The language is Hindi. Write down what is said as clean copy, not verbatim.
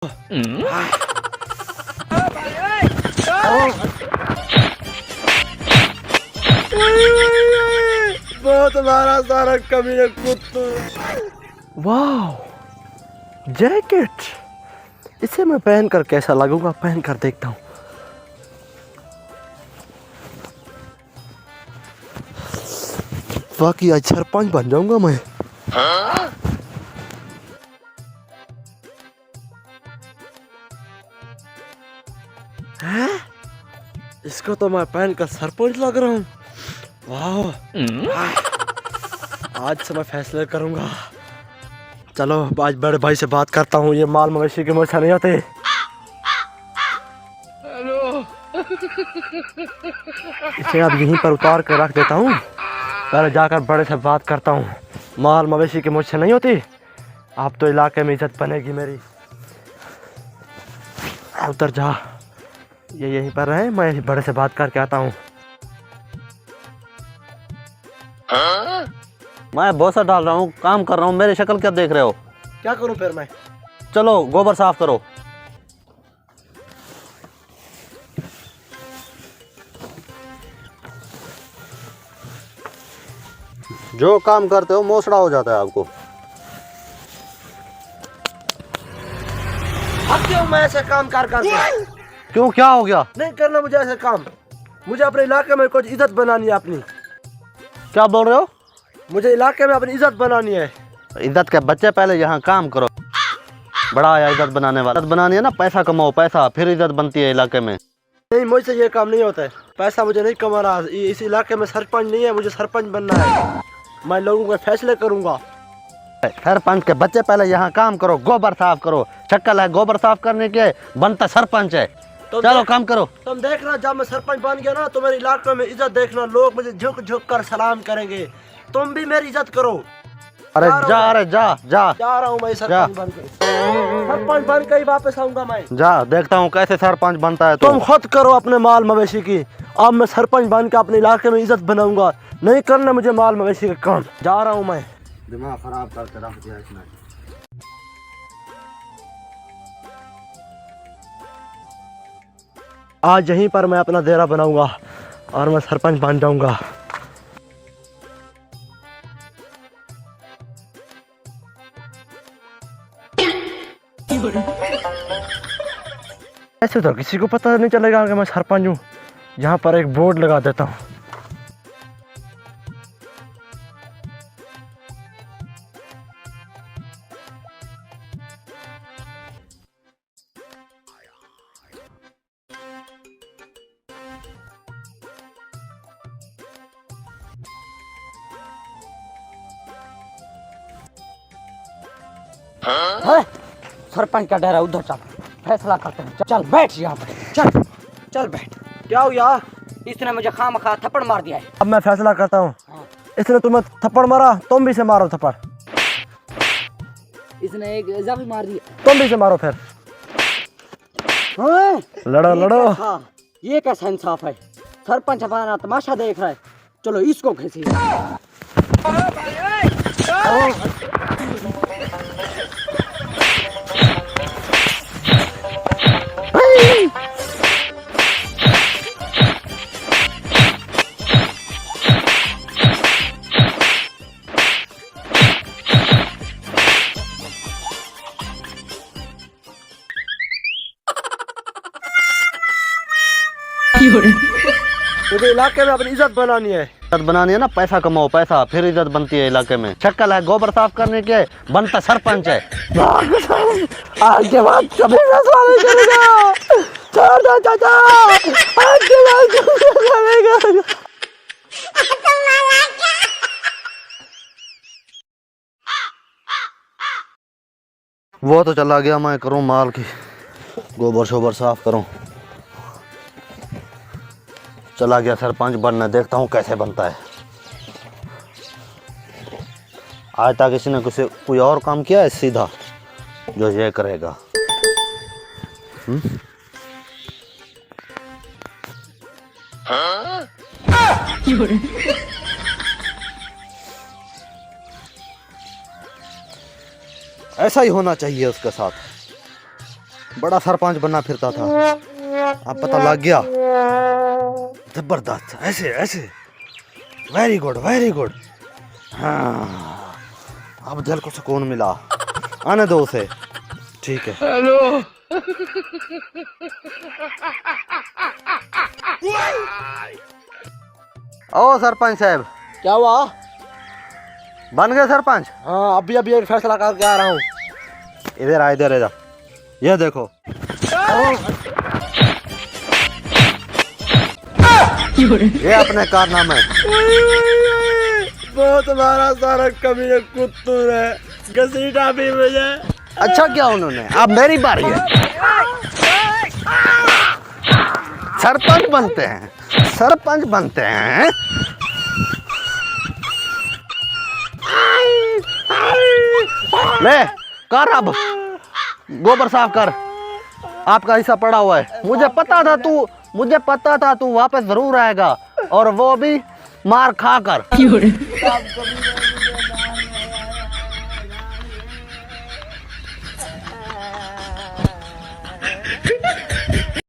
बहुत हमारा सारा कमीने कुत्ता। वाह, जैकेट, इसे मैं पहन कर कैसा लगूंगा, पहन कर देखता हूँ। वाकई आज सरपंच बन जाऊंगा मैं। हैं? इसको तो मैं पहन कर सरपंच लग रहा हूँ। वाह, आज से मैं फैसले करूंगा। चलो आज बड़े भाई से बात करता हूँ, ये माल मवेशी के मुझसे नहीं आते। हेलो। इसे अब यहीं पर उतार कर रख देता हूँ, पहले जाकर बड़े से बात करता हूँ। माल मवेशी के मुझसे नहीं होती, अब तो इलाके में इज्जत बनेगी मेरी। उधर जा, ये यहीं पर रहे, मैं बड़े से बात करके आता हूँ। मैं भूसा डाल रहा हूँ, काम कर रहा हूँ, मेरी शक्ल क्या देख रहे हो? क्या करूँ फिर मैं? चलो गोबर साफ करो। जो काम करते हो मोसड़ा हो जाता है आपको। अब क्यों मैं ऐसे काम करके? क्यों, क्या हो गया? नहीं करना मुझे ऐसे काम। मुझे अपने इलाके में कुछ इज्जत बनानी है अपनी। क्या बोल रहे हो? मुझे इलाके में अपनी इज्जत बनानी है। इज्जत के बच्चे पहले यहाँ काम करो। बड़ा आया इज्जत बनाने वाला। इज्जत बनानी है ना, पैसा कमाओ, पैसा फिर इज्जत बनती है इलाके में। नहीं, मुझसे ये काम नहीं होता है। पैसा मुझे नहीं कमाना। इस इलाके में सरपंच नहीं है, मुझे सरपंच बनना है। मैं लोगों के फैसले करूंगा। सरपंच के बच्चे पहले यहाँ काम करो, गोबर साफ करो। शक्ल है गोबर साफ करने के, बनता सरपंच है। चलो काम करो। तुम देखना, जब मैं सरपंच बन गया ना तो मेरे इलाके में इज्जत देखना, लोग मुझे झुक झुक कर सलाम करेंगे। तुम भी मेरी इज्जत करो। अरे जा, अरे जा जा जा रहा हूँ मैं सरपंच बन के। सरपंच बन के ही वापस आऊंगा मैं। जा, देखता हूँ कैसे सरपंच बनता है। तुम खुद करो अपने माल मवेशी की। अब मैं सरपंच बन के अपने इलाके में इज्जत बनाऊंगा। नहीं करना मुझे माल मवेशी का काम। जा रहा हूँ मैं। दिमाग खराब करके रख दिया इसने। आज यहीं पर मैं अपना डेरा बनाऊंगा और मैं सरपंच बन जाऊंगा। ऐसे तो किसी को पता नहीं चलेगा कि मैं सरपंच हूँ। यहाँ पर एक बोर्ड लगा देता हूँ। सरपंच का डेरा उधर, चल फैसला करते हैं। चल बैठ यहाँ पे, चल चल बैठ। क्या हो यार? इसने मुझे खामखा थप्पड़ मार दिया है। अब मैं फैसला करता हूँ। इसने तुम्हें थप्पड़ मारा, तुम भी से मारो थप्पड़। इसने एक इजाफी मार दिया, तुम भी से मारो फिर। लड़ो लड़ो। ये कैसा इंसाफ है? सरपंच हमारा तमाशा देख रहा है। चलो इसको घसीट। मुझे इलाके में अपनी इज्जत बनानी है। इज्जत बनानी है ना, पैसा कमाओ, पैसा फिर इज्जत बनती है इलाके में। शक्ल है गोबर साफ करने के, बनता सरपंच है। आगे बात कभी फैसला नहीं करेगा। छोड़ दो चाचा, आगे बात कभी करेगा। वो तो चला गया, मैं करूँ माल की गोबर शोबर साफ करूँ। चला गया सरपंच बनने, देखता हूँ कैसे बनता है। आज तक किसी ने कोई और काम किया है सीधा जो ये करेगा। ऐसा ही होना चाहिए उसके साथ। बड़ा सरपंच बनना फिरता था, अब पता लग गया। जबरदस्त, ऐसे ऐसे, वेरी गुड वेरी गुड। हाँ, अब दिल को सुकून मिला। आने दो उसे, ठीक है। हेलो। ओ सरपंच साहब, क्या हुआ? बन गए सरपंच? हाँ, अभी अभी एक फैसला करके आ रहा हूँ। इधर आ, इधर आ जा। ये देखो, ये अपने कारनामे। बहुत बड़ा सारा कमी कुत्तू है, घसीटा भी मुझे। अच्छा क्या उन्होंने, अब मेरी बारी है। सरपंच बनते हैं, सरपंच बनते हैं। ले कर, अब गोबर साफ कर, आपका हिस्सा पड़ा हुआ है। मुझे पता था तू वापस जरूर आएगा, और वो भी मार खाकर।